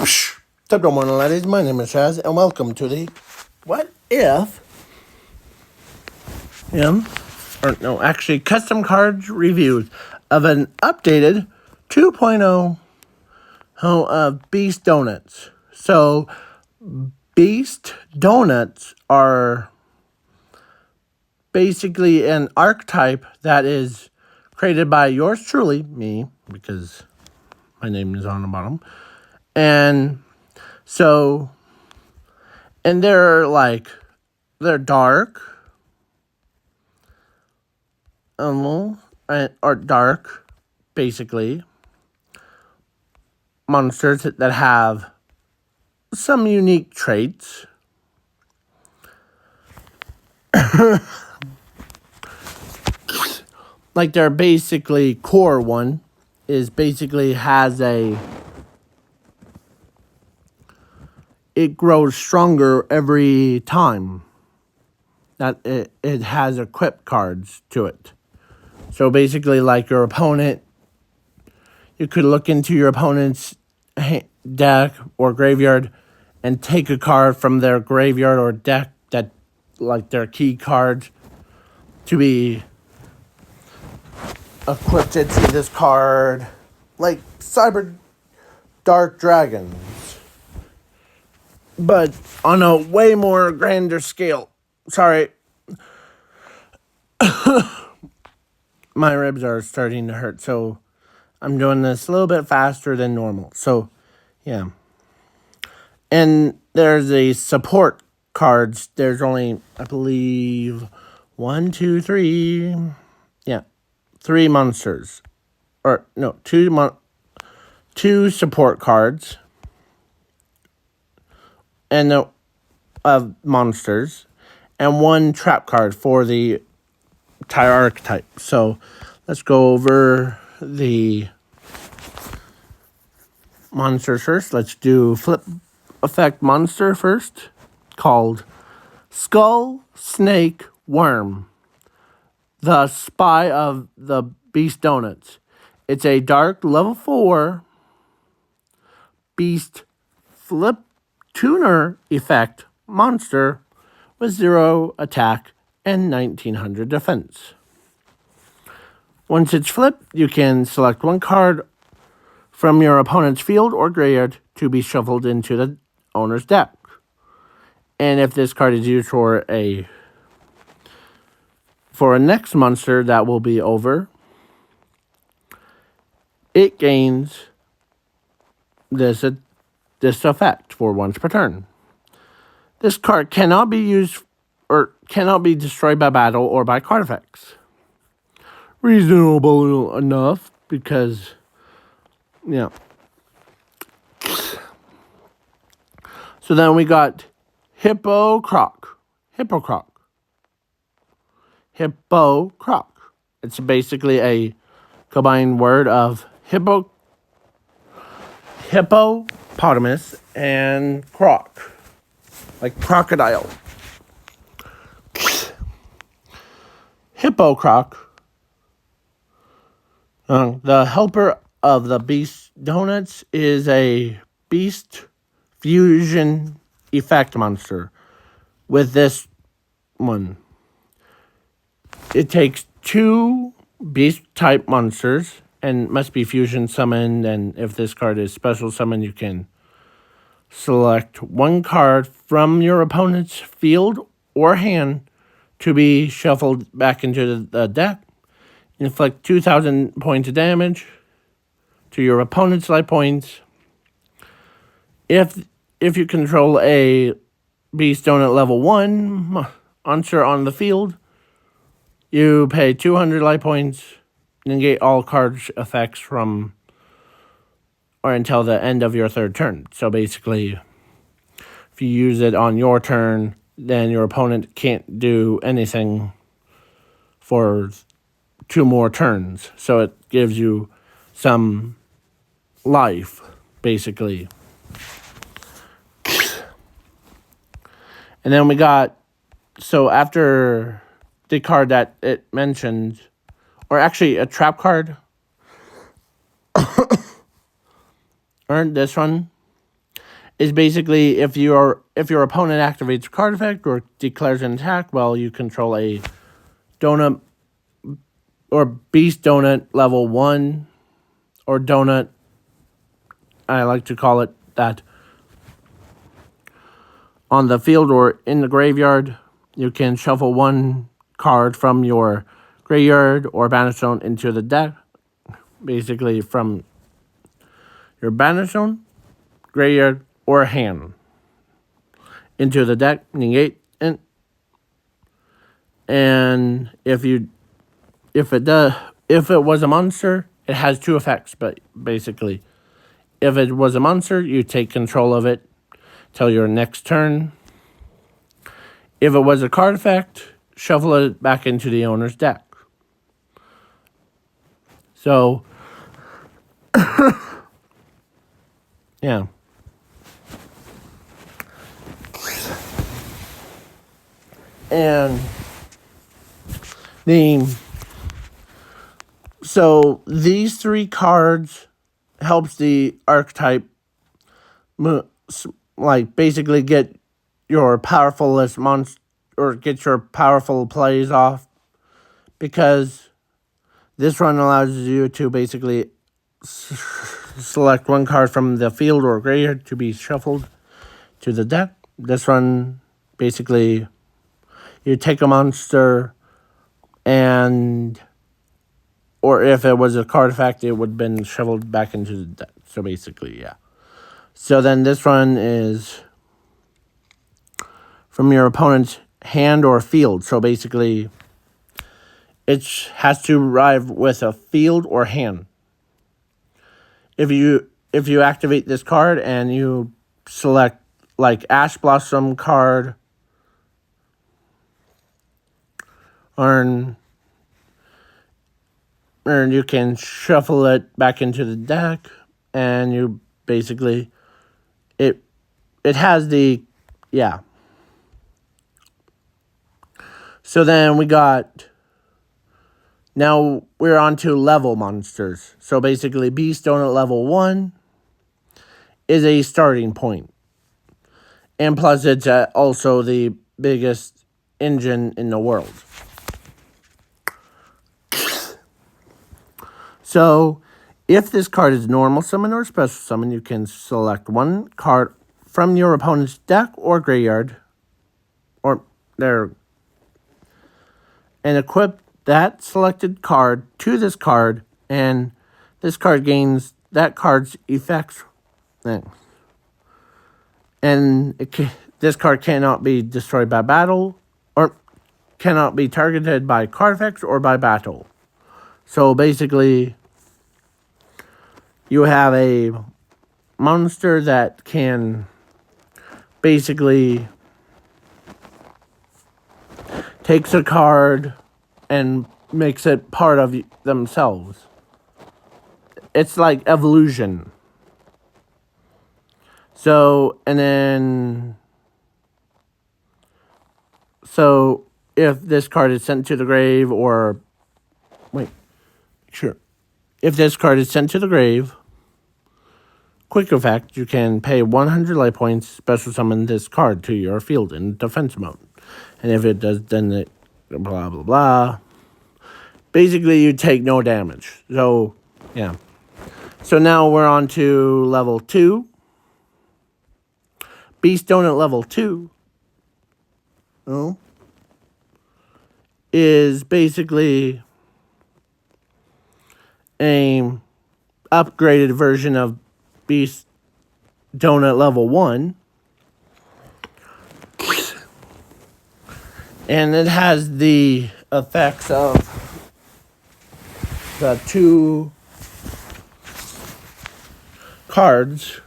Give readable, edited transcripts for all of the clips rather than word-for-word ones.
Top one, ladies. My name is Chaz, and welcome to the What If custom cards reviews of an updated 2.0 of Beast Donuts. So, Beast Donuts are basically an archetype that is created by yours truly, me, because my name is on the bottom, and so, and they're dark, or dark, basically, monsters that have some unique traits. Like their basically core one is basically it grows stronger every time that it has equipped cards to it. So basically, like your opponent, you could look into your opponent's deck or graveyard and take a card from their graveyard or deck that, like their key cards, to be equipped to this card, like Cyber Dark Dragons, but on a way more grander scale. Sorry. My ribs are starting to hurt, so I'm doing this a little bit faster than normal. So, yeah. And there's the support cards. There's only, I believe, 3 monsters. Or, no, two support cards. And of monsters. And 1 trap card for the entire archetype. So, let's go over the monsters first. Let's do flip effect monster first, called Skull Snake Worm, the spy of the Beast Donuts. It's a dark level 4 beast flip tuner effect monster with 0 attack and 1900 defense. Once it's flipped, you can select 1 card from your opponent's field or graveyard to be shuffled into the owner's deck. And if this card is used for a next monster that will be over, it gains this effect for once per turn. This card cannot be used or cannot be destroyed by battle or by card effects. Reasonable enough, because, yeah. So then we got Hippo Croc. It's basically a combined word of hippopotamus and croc, like crocodile. Hippo Croc. The helper of the Beast Donuts is a beast fusion effect monster. With this one, it takes 2 beast type monsters and must be fusion summoned. And if this card is special summoned, you can select 1 card from your opponent's field or hand to be shuffled back into the deck. Inflict 2,000 points of damage to your opponent's life points. If you control a Beast Donut level 1 monster on the field, you pay 200 life points, negate all card effects from or until the end of your 3rd turn. So basically, if you use it on your turn, then your opponent can't do anything for 2 more turns. So it gives you some life, basically. And then we got, so after the card that it mentioned, or actually a trap card, earned this one. is basically if your opponent activates a card effect or declares an attack while you control a donut or beast donut level 1 or donut, I like to call it that, on the field or in the graveyard, you can shuffle one card from your graveyard or banish zone into the deck. Basically from your banish zone, graveyard, or hand into the deck, negate it. And if it was a monster, it has two effects, but basically if it was a monster, you take control of it till your next turn. If it was a card effect, shuffle it back into the owner's deck. So, yeah. And so these three cards helps the archetype like basically get your powerfulest monster or get your powerful plays off, because this run allows you to basically select one card from the field or graveyard to be shuffled to the deck. This run basically you take a monster and, or if it was a card effect, it would have been shuffled back into the deck. So basically, yeah. So then this one is from your opponent's hand or field. So basically, it has to arrive with a field or hand. If you activate this card and you select like Ash Blossom card, or you can shuffle it back into the deck, and you basically it has the, yeah. So then now we're on to level monsters. So basically Beast Donut level 1 is a starting point. And plus it's also the biggest engine in the world. So if this card is normal summon or special summon, you can select one card from your opponent's deck or graveyard and equip that selected card to this card, and this card gains that card's effects. And this card cannot be destroyed by battle, or cannot be targeted by card effects or by battle. So basically, you have a monster that can basically takes a card and makes it part of themselves. It's like evolution. So if this card is sent to the grave, if this card is sent to the grave, quick effect, you can pay 100 life points, special summon this card to your field in defense mode. And if it does, then it blah, blah, blah. Basically, you take no damage. So, yeah. So now we're on to level 2. Beast Donut level 2 is basically a upgraded version of Beast Donut level 1. And it has the effects of the two cards.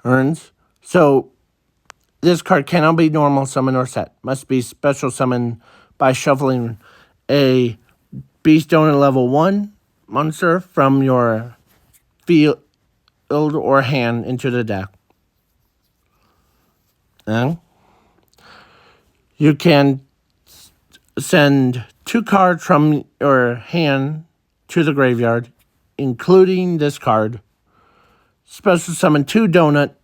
Earns. So this card cannot be normal summon or set. Must be special summon by shuffling a Beast Donut level 1 monster from your field or hand into the deck. And you can send 2 cards from your hand to the graveyard, including this card. Special summon 2 donut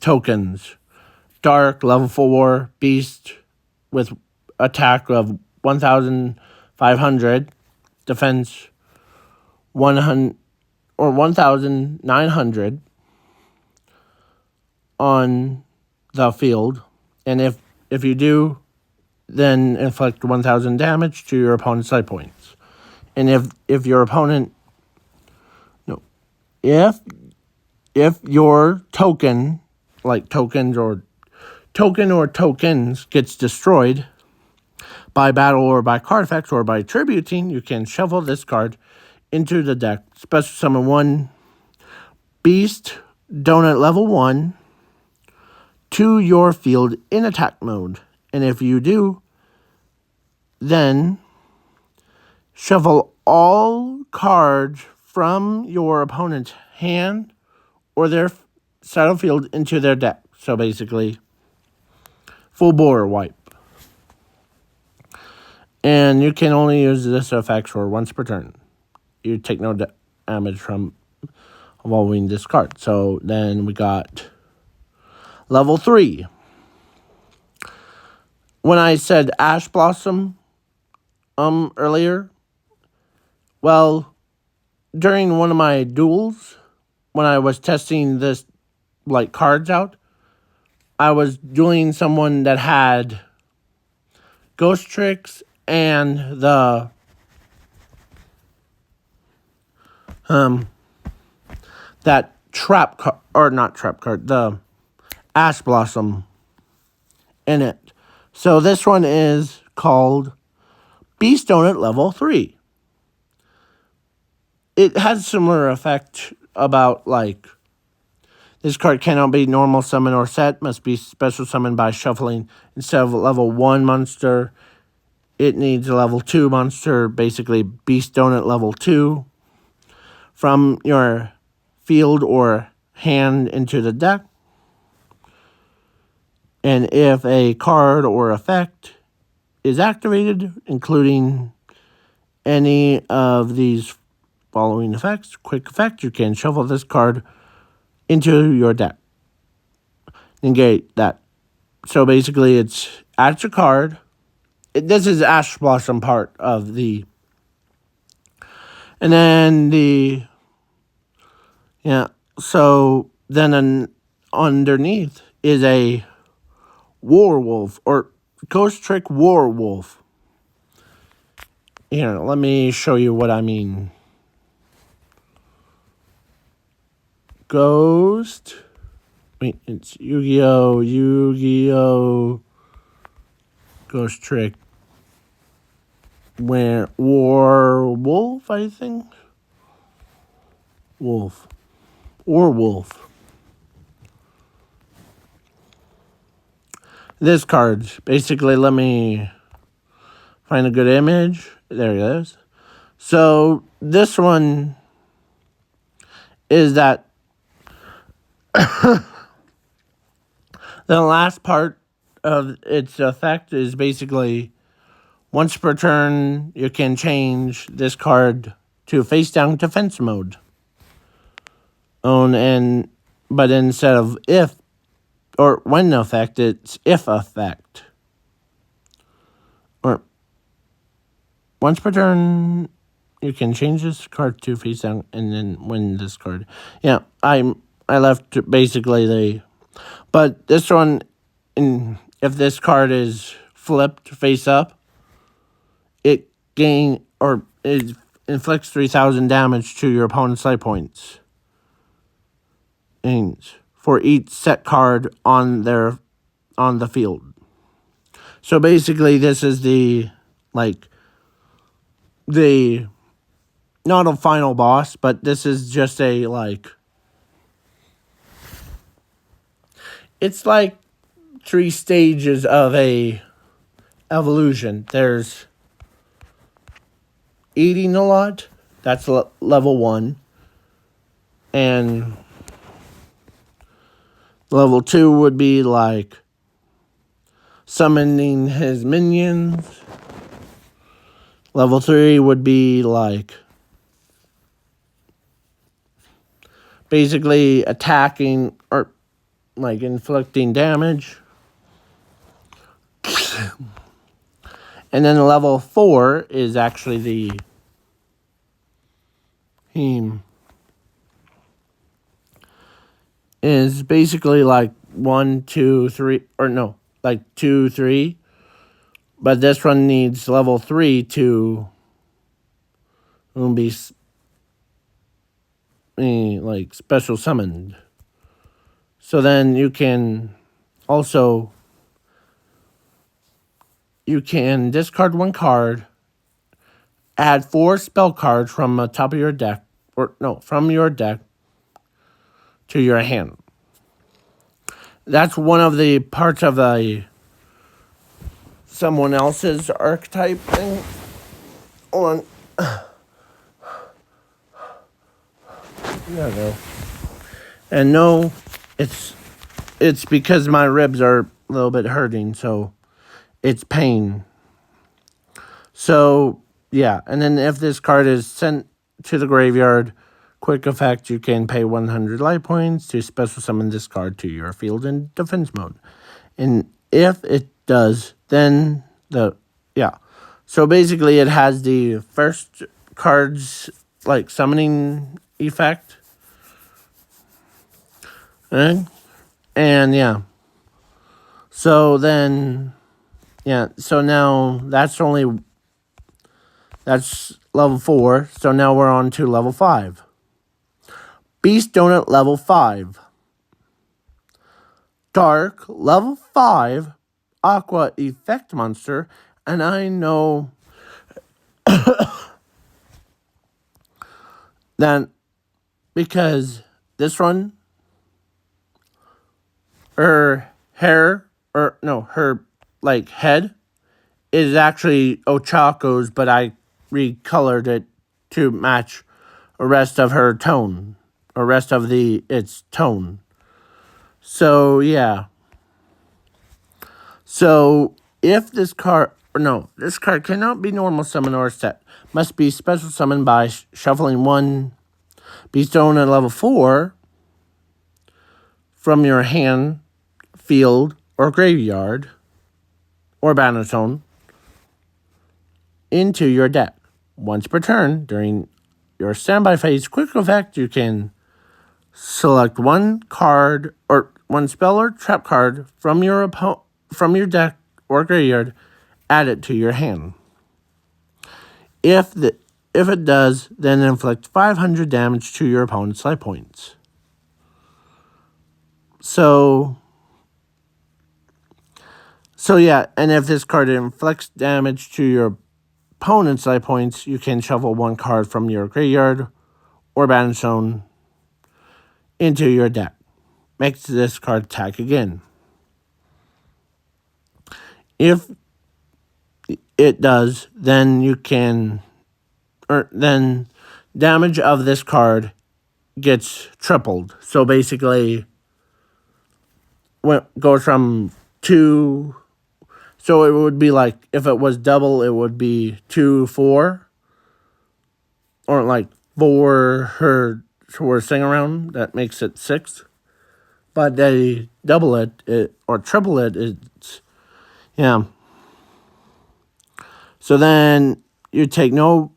tokens. Dark, level 4, beast with attack of 1,500, defense 100 or 1,900 on the field. And if you do, then inflict 1,000 damage to your opponent's life points. And if your opponent, no, if your token, like tokens or tokens gets destroyed by battle or by card effects or by tributing, you can shuffle this card into the deck. Special summon 1 beast donut level 1 to your field in attack mode. And if you do, then shuffle all cards from your opponent's hand or their battle field into their deck. So basically, full board wipe. And you can only use this effect for once per turn. You take no damage from evolving this card. So then we got level 3. When I said Ash Blossom earlier, well, during one of my duels, when I was testing this like cards out, I was dueling someone that had Ghost Tricks and the that trap card, or not trap card, the Ash Blossom in it. So this one is called Beast Donut level 3. It has similar effect about like this card cannot be normal summon or set, must be special summoned by shuffling. Instead of a level 1 monster, it needs a level 2 monster, basically Beast Donut level 2, from your field or hand into the deck. And if a card or effect is activated, including any of these following effects, quick effect, you can shuffle this card into your deck. Negate that. So basically, it's add a card. This is Ash Blossom part of the. And then the. Yeah. So then underneath is a Warwolf or Ghost Trick Warwolf. Here, let me show you what I mean. Ghost. Wait, it's Yu-Gi-Oh! Ghost Trick. Warwolf, I think. Wolf. Or Wolf. This card, basically, let me find a good image. There it is. So, this one is that the last part of its effect is basically once per turn, you can change this card to face down defense mode. But instead of if or when effect, it's if effect. Or once per turn, you can change this card to face down and then win this card. Yeah, I left basically but this one, if this card is flipped face up, it inflicts 3,000 damage to your opponent's life points. And for each set card on the field. So basically, this is not a final boss, but this is just it's like 3 stages of a evolution. There's eating a lot. That's level 1. And level 2 would be like summoning his minions. Level 3 would be like basically attacking or like inflicting damage. And then level 4 is actually the heme. Is basically like 1, 2, 3, or no, like 2, 3. But this one needs level 3 to be like special summoned. So then you can also discard 1 card, add 4 spell cards from the top of your deck, from your deck to your hand. That's one of the parts of someone else's archetype thing. Hold on. There we go. And no, it's because my ribs are a little bit hurting, so it's pain. So, yeah. And then if this card is sent to the graveyard, quick effect, you can pay 100 life points to special summon this card to your field in defense mode. And if it does, then So basically it has the first card's like summoning effect. And yeah. So then, yeah. So now that's level 4. So now we're on to level 5. Beast Donut level 5. Dark level 5 Aqua effect monster. And I know that because this one, her hair, her like head is actually Ochako's, but I recolored it to match the rest of her tone, or rest of its tone. So yeah. So if this card cannot be normal summon or set. Must be special summoned by shuffling 1 Beastone at level 4 from your hand, field, or graveyard, or Bannerstone into your deck. Once per turn, during your standby phase quick effect, you can select 1 card or 1 spell or trap card from your deck or graveyard, add it to your hand. If it does, then inflict 500 damage to your opponent's life points. So yeah, and if this card inflicts damage to your opponent's life points, you can shuffle 1 card from your graveyard or Bannerstone into your deck. Makes this card attack again. If it does, then then damage of this card gets tripled. So basically, goes from 2. So it would be like, if it was double, it would be 2, 4. Or like 4 her sing around. That makes it 6. But they double it or triple it, it's, yeah. So then you take no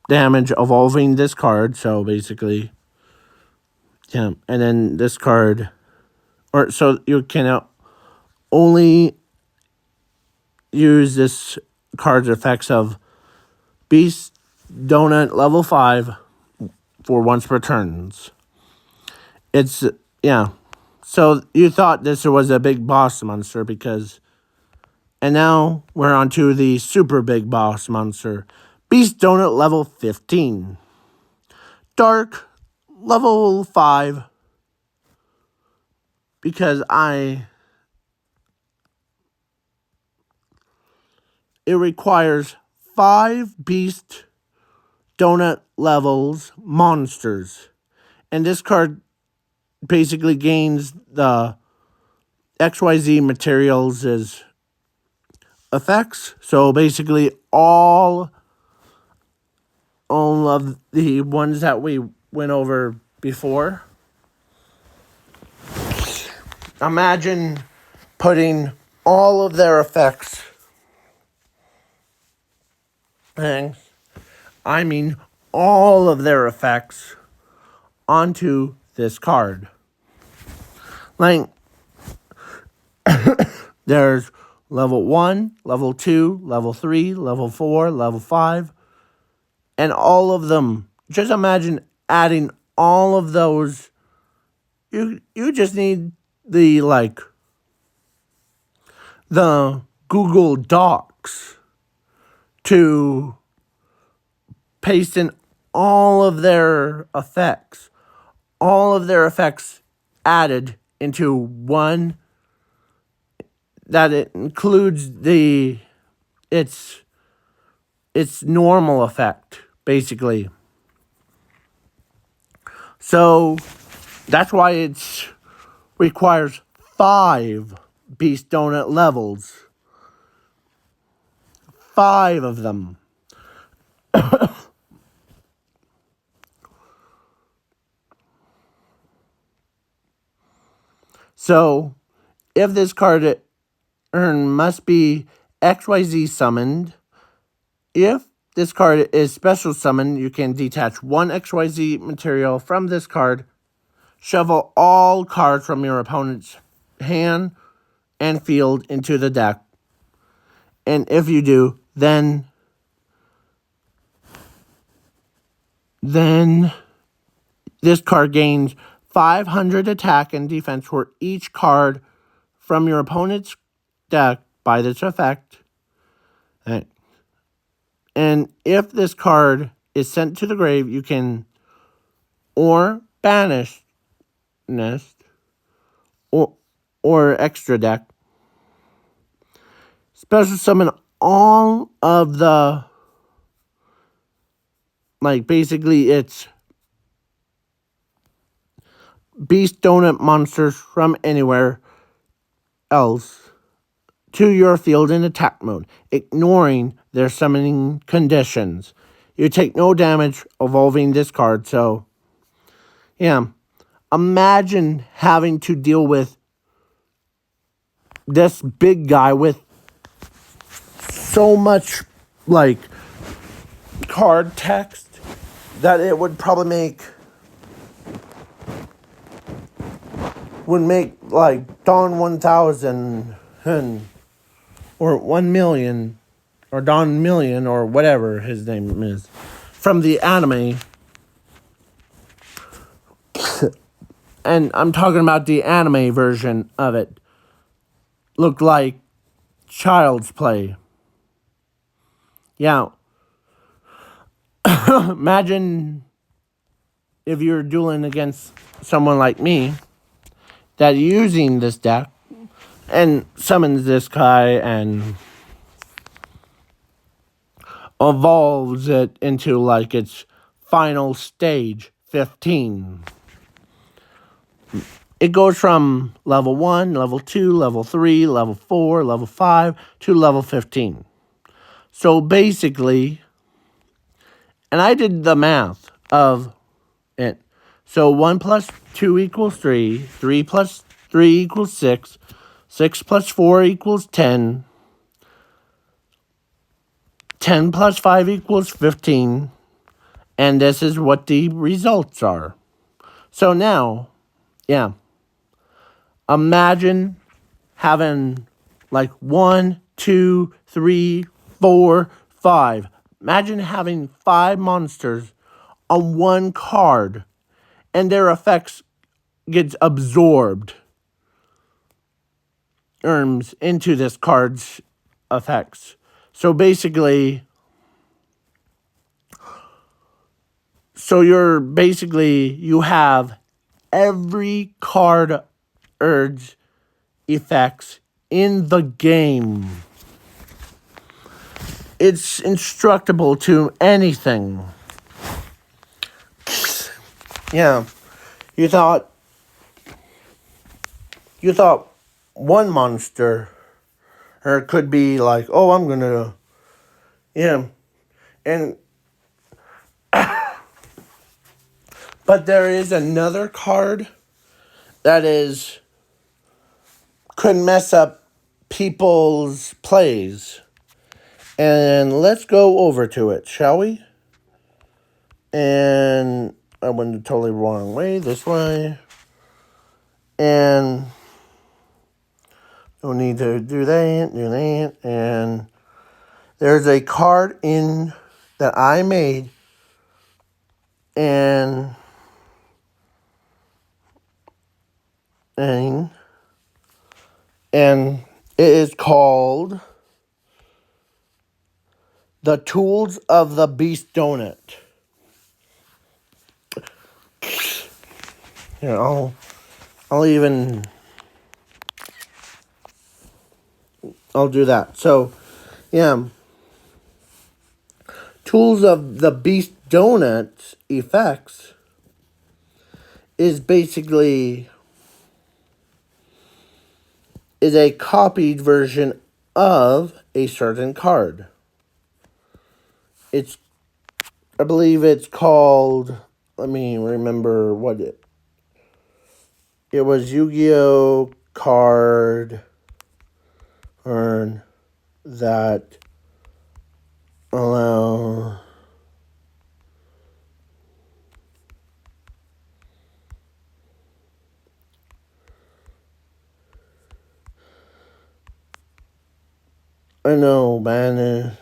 damage evolving this card. So basically, yeah. And then this card, so you can only use this card's effects of Beast Donut level 5 for once per turns. It's, yeah. So you thought this was a big boss monster and now we're on to the super big boss monster. Beast Donut level 15. Dark level 5. Because it requires 5 Beast Donut levels monsters. And this card basically gains the XYZ materials as effects. So basically all of the ones that we went over before. Imagine putting all of their effects, and I mean all of their effects, onto this card. Like, there's level 1, level 2, level 3, level 4, level 5, and all of them. Just imagine adding all of those. You just need the Google Docs to paste in all of their effects. All of their effects added into one that it includes its normal effect, basically. So that's why it requires 5 Beast Donut levels. 5 of them. So, if this card must be XYZ summoned, if this card is special summoned, you can detach 1 XYZ material from this card, shuffle all cards from your opponent's hand and field into the deck. And if you do, then this card gains 500 attack and defense for each card from your opponent's deck by this effect. And if this card is sent to the grave, you can or banish or extra deck. Special summon all of the, basically it's Beast Donut monsters from anywhere else to your field in attack mode, ignoring their summoning conditions. You take no damage evolving this card, so yeah. Imagine having to deal with this big guy with so much card text that it would probably make Dawn 1000 or 1 million or Dawn Million or whatever his name is from the anime. And I'm talking about the anime version of it. Looked like child's play. Yeah. Imagine if you're dueling against someone like me that using this deck and summons this guy and evolves it into its final stage, 15. It goes from level 1, level 2, level 3, level 4, level 5 to level 15. So basically, and I did the math of it. So 1 plus 2 equals 3, 3 plus 3 equals 6, 6 plus 4 equals 10, 10 plus 5 equals 15, and this is what the results are. So now, yeah, imagine having 1, 2, 3, 4, 5. Imagine having 5 monsters on one card, and their effects gets absorbed into this card's effects. So basically, you have every card urge effects in the game. It's instructable to anything. Yeah, you thought one monster could be oh, I'm gonna, yeah, and But there is another card that could mess up people's plays. And let's go over to it, shall we? And I went the totally wrong way, this way. And no need to do that. And there's a card in that I made. And it is called The Tools of the Beast Donut. Here, I'll do that. So, yeah. Tools of the Beast Donut effects is basically a copied version of a certain card. I believe it's called, let me remember what it was. Yu-Gi-Oh card or that allow I know, man.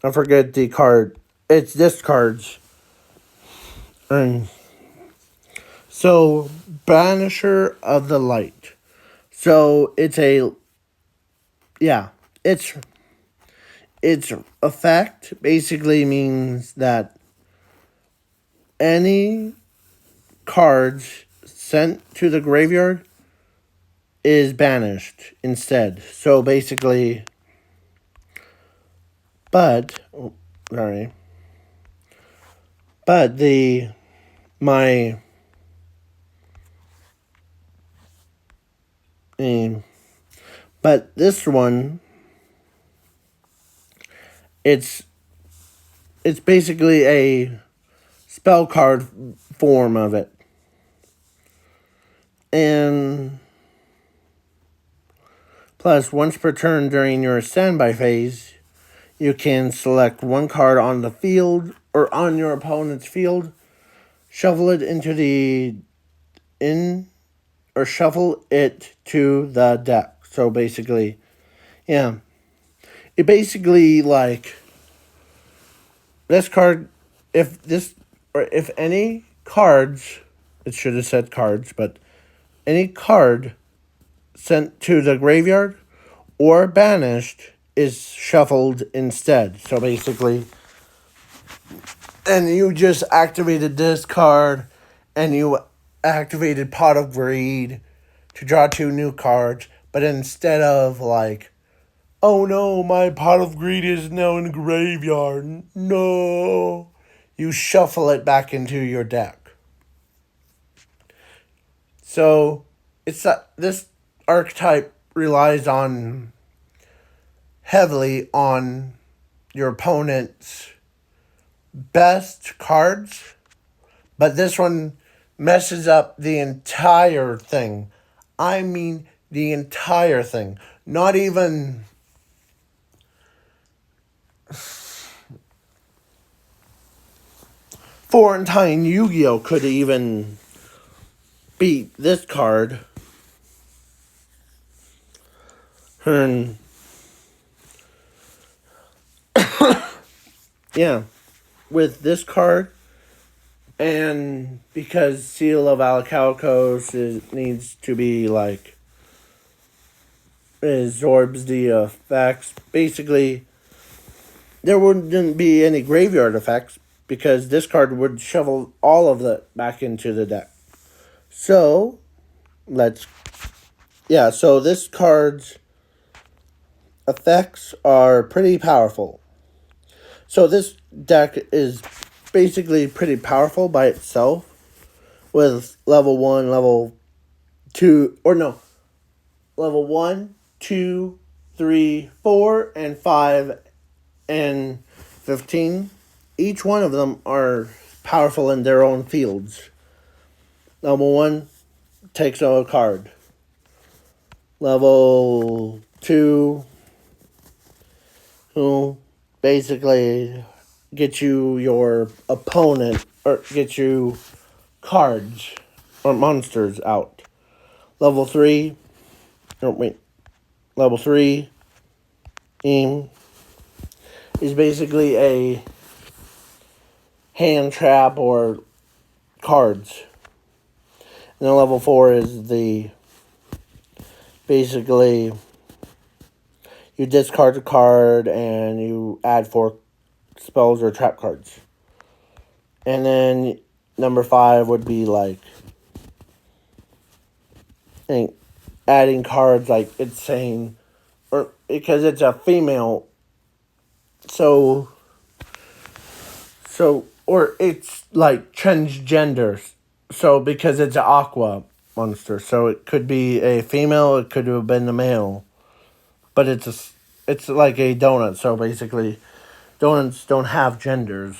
I forget the card. It's this card's. And so, Banisher of the Light. So, it's its effect basically means that any cards sent to the graveyard is banished instead. So, basically, but this one, it's basically a spell card form of it. And plus, once per turn during your standby phase, you can select one card on the field or on your opponent's field, shuffle it or shuffle it to the deck. So basically, yeah. It basically, like, this card, if any cards, it should have said cards, but any card sent to the graveyard or banished is shuffled instead. So basically, and you just activated this card, and you activated Pot of Greed to draw 2 new cards, but instead of like, oh no, my Pot of Greed is now in the graveyard, no, you shuffle it back into your deck. So this archetype relies heavily on your opponent's best cards, but this one messes up the entire thing. I mean the entire thing. Not even Florentine Yu-Gi-Oh could even beat this card. And yeah, with this card, and because Seal of Alcalicos needs to be like, it absorbs the effects. Basically, there wouldn't be any graveyard effects because this card would shovel all of it back into the deck. So, so this card's effects are pretty powerful. So this deck is basically pretty powerful by itself, with level 1, level 2, or no, level 1, 2, 3, 4, and 5, and 15. Each one of them are powerful in their own fields. Level 1 takes a card. Level 2 who basically get you your opponent, or get you cards or monsters out. Level 3, level 3 is basically a hand trap or cards. And then level 4 is basically you discard a card and you add 4 spells or trap cards. And then number 5 would be like adding cards, like it's saying, or because it's a female, so or it's like transgender, so because it's an aqua monster, so it could be a female, it could have been a male, but it's like a donut, so basically donuts don't have genders,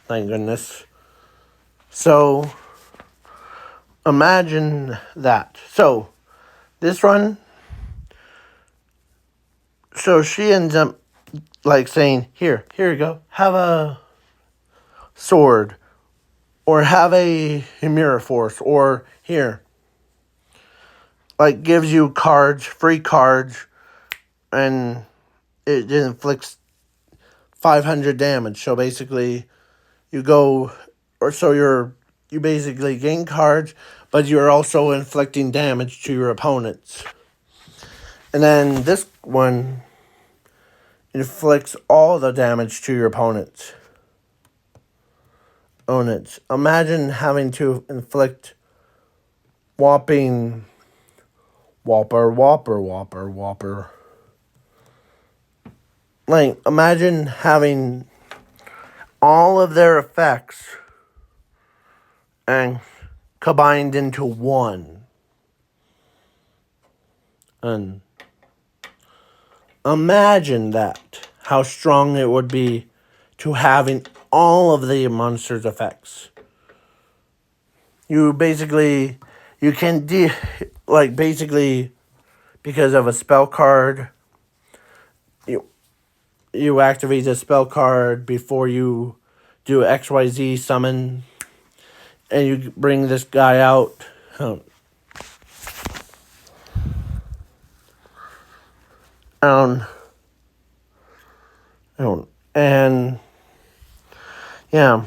thank goodness. So imagine that. So this one, so she ends up like saying, here you go, have a sword, or have a mirror force, or here, like gives you cards, free cards, and it inflicts 500 damage. So basically you go, or so you basically gain cards, but you're also inflicting damage to your opponents. And then this one inflicts all the damage to your opponents. Imagine having to inflict whopping whopper. Like, imagine having all of their effects and combined into one. And imagine that, how strong it would be to having all of the monster's effects. You can basically, because of a spell card, you activate a spell card before you do XYZ summon, and you bring this guy out. And yeah,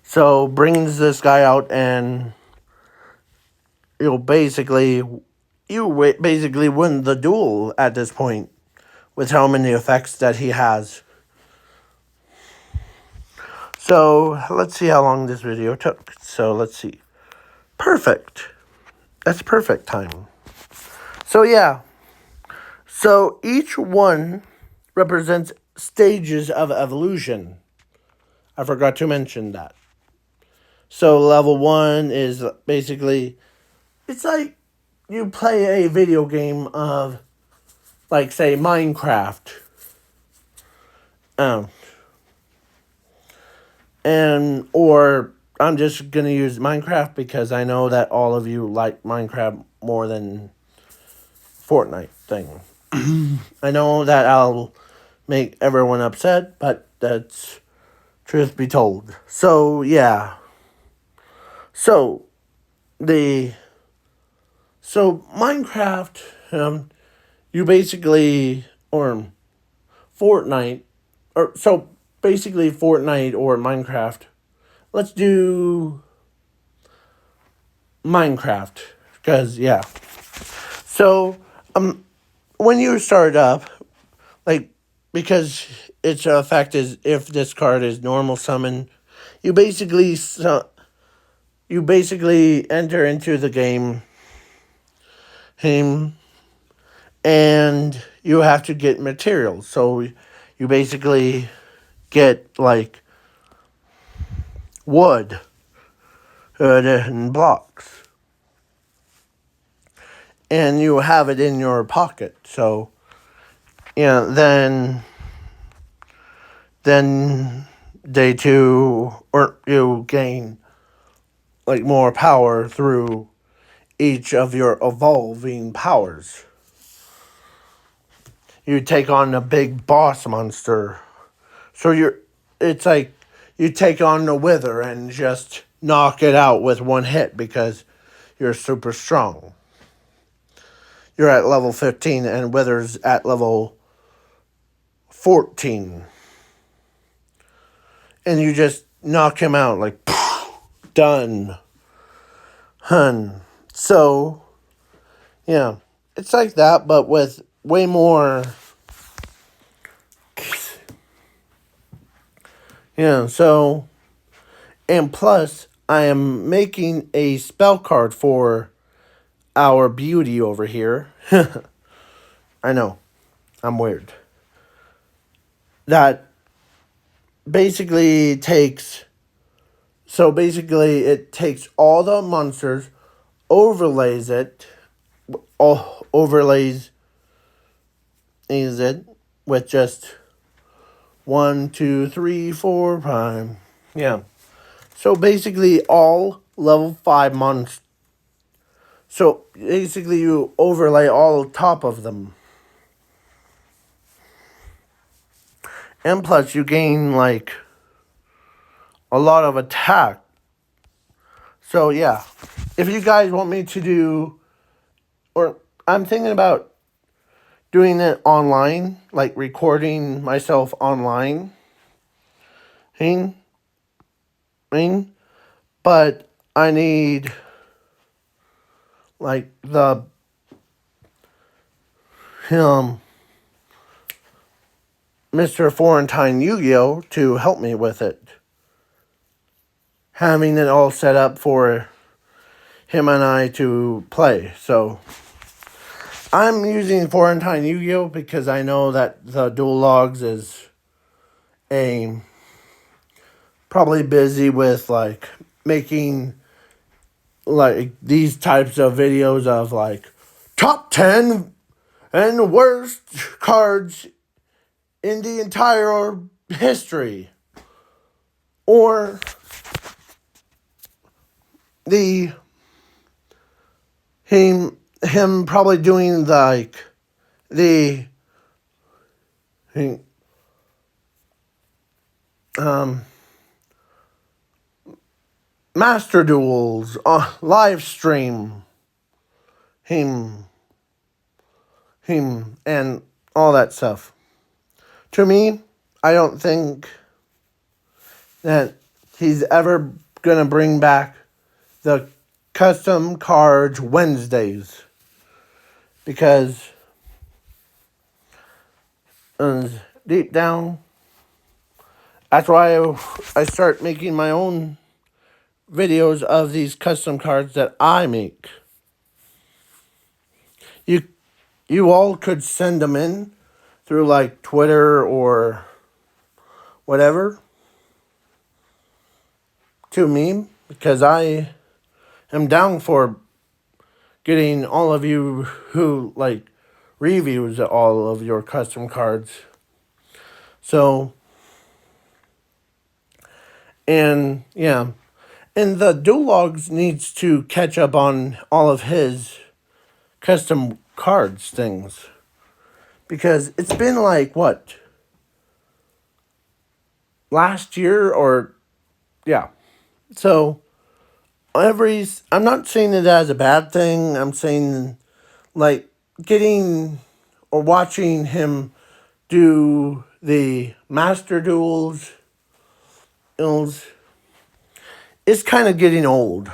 so brings this guy out, and you basically win the duel at this point with how many effects that he has. So let's see how long this video took. So let's see. Perfect. That's perfect time. So yeah. So each one represents stages of evolution. I forgot to mention that. So level 1 is basically, it's like you play a video game of, like, say, Minecraft. Or I'm just going to use Minecraft because I know that all of you like Minecraft more than Fortnite thing. I know that I'll make everyone upset, but that's truth be told. So, yeah. So Minecraft, you basically, or Fortnite, or so basically Fortnite or Minecraft. Let's do Minecraft, because, yeah. So, when you start up, like, because its effect is, if this card is normal summon, you basically enter into the game, and you have to get materials. So you basically get, like, wood, wooden blocks. And you have it in your pocket. So, yeah, then day 2, or you gain like more power through each of your evolving powers. You take on a big boss monster. So it's like you take on the Wither and just knock it out with one hit because you're super strong. You're at level 15 and Wither's at level 14. And you just knock him out like, done. Hun. So, yeah. It's like that, but with way more. Yeah, so. And plus, I am making a spell card for our beauty over here. I know. I'm weird. That basically takes. So basically, it takes all the monsters, overlays it with just 1, 2, 3, 4, 5. Yeah. So basically, all level 5 monsters. So basically, you overlay all top of them. And plus, you gain like a lot of attack. So yeah, if you guys want me to do, or I'm thinking about doing it online, like recording myself online. But I need like the Mr. Florentine Yu-Gi-Oh! To help me with it. Having it all set up for him and I to play. So I'm using Florentine Yu-Gi-Oh! Because I know that the Dual Logs is probably busy with like making like these types of videos of like top 10 and worst cards in the entire history. Or him probably doing like the Master Duels live stream him and all that stuff. To me, I don't think that he's ever gonna bring back the custom cards Wednesdays, because deep down, that's why I start making my own videos of these custom cards that I make. You all could send them in through like Twitter or whatever to me, because I am down for getting all of you who like reviews all of your custom cards. So, and yeah, and the Dual Logs needs to catch up on all of his custom cards things, because it's been like what, last year, or yeah. So I'm not saying it as a bad thing. I'm saying like getting or watching him do the Master Duels is kind of getting old,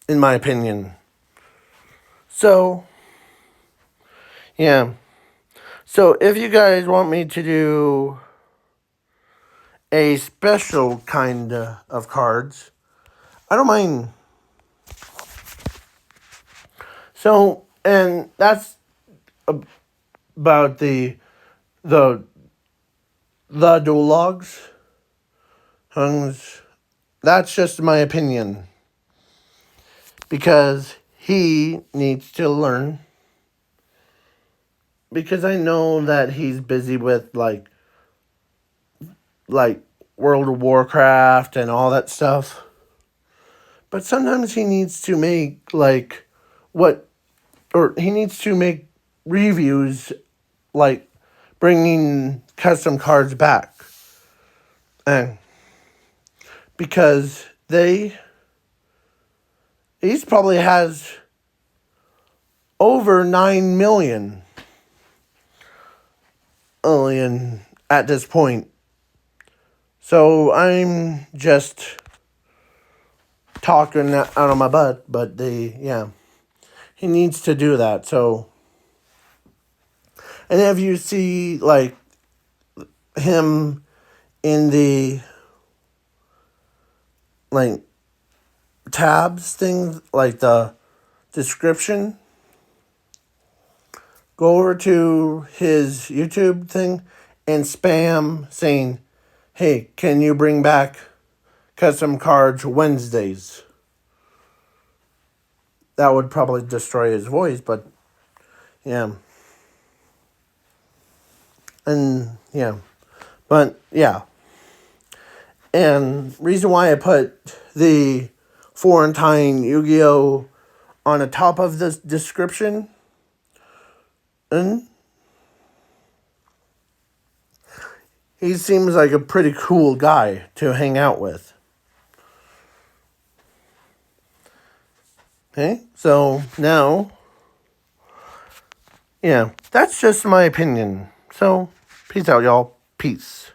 in my opinion. So, yeah. So, if you guys want me to do a special kind of cards, I don't mind. So, and that's about the Dual Logs. That's just my opinion. because he needs to learn. Because I know that he's busy with like World of Warcraft and all that stuff. But sometimes he needs to make he needs to make reviews like bringing custom cards back. And because he's probably has over 9 million at this point. So I'm just talking out of my butt, but he needs to do that. So, and if you see like him in the like tabs thing, like the description, go over to his YouTube thing and spam saying, "Hey, can you bring back custom cards Wednesdays?" That would probably destroy his voice, but yeah. And yeah. But yeah. And reason why I put the Florentine Yu-Gi-Oh! On the top of the description, and he seems like a pretty cool guy to hang out with. Okay, so now, yeah, that's just my opinion. So, peace out, y'all. Peace.